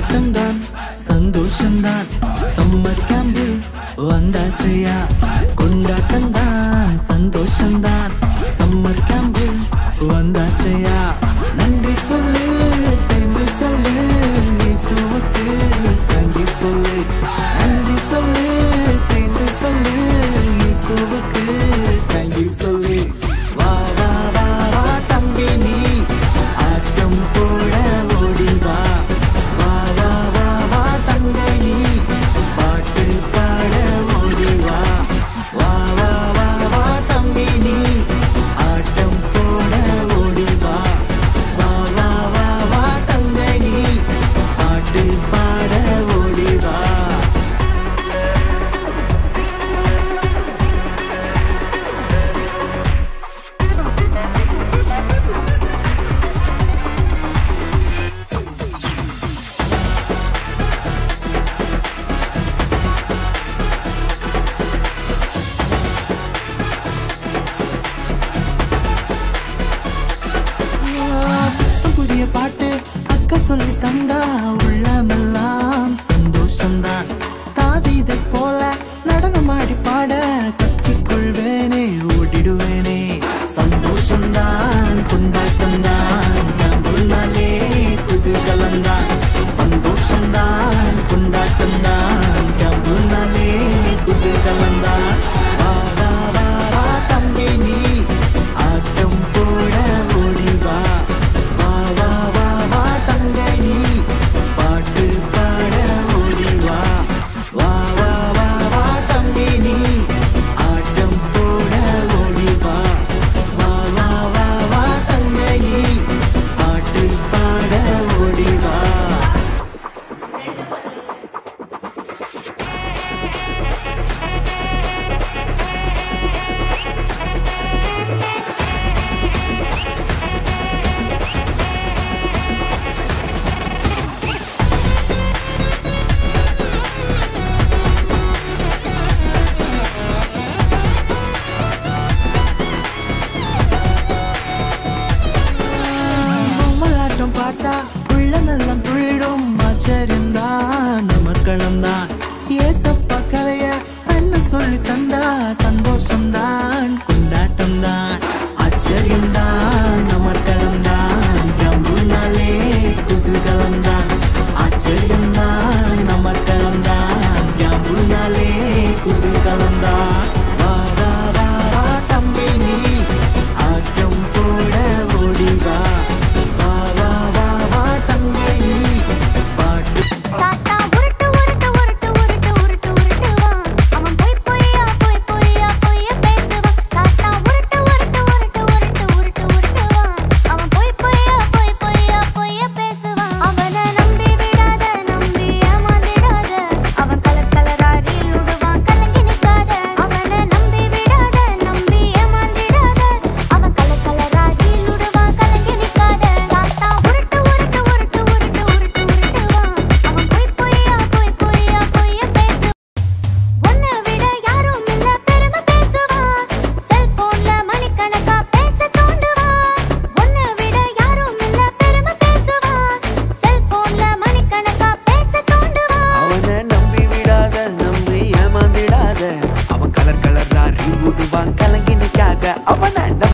கொண்டாட்டம் தான் சந்தோஷம் தான் சம்மர் கேம்பு வந்தாச்சையா கொண்டாட்டம் தான் சந்தோஷம் தான் சம்மர் கேம்பு வந்தாச்சையா நன்றி சொல்லு சேர்ந்து சொல்லு இயேசுவுக்கு நன்றி சொல்லு நன்றி சொல்லு சேர்ந்து சொல்லு இயேசுவுக்கு நன்றி சொல்லு வா வா வா வா தம்பி நீ ஆட்டம் போட ஓடி வா வா வா வா வா தங்கை நீ பாட்டு பாட ஓடி வா வா வா வா வா தம்பி நீ ஆட்டம் போட ஓடி வா வா வா வா வா தங்கை நீ பாட்டு பாட ஓடி வா புதிய பாட்டு அக்கா சொல்லி தந்தா உள்ளமெல்லாம் சந்தோஷம்தான் தாவீதை போல நடனமாடி பாட கற்றுக்கொள்வேனே ஓடிடுவேனே சந்தோஷம்தான்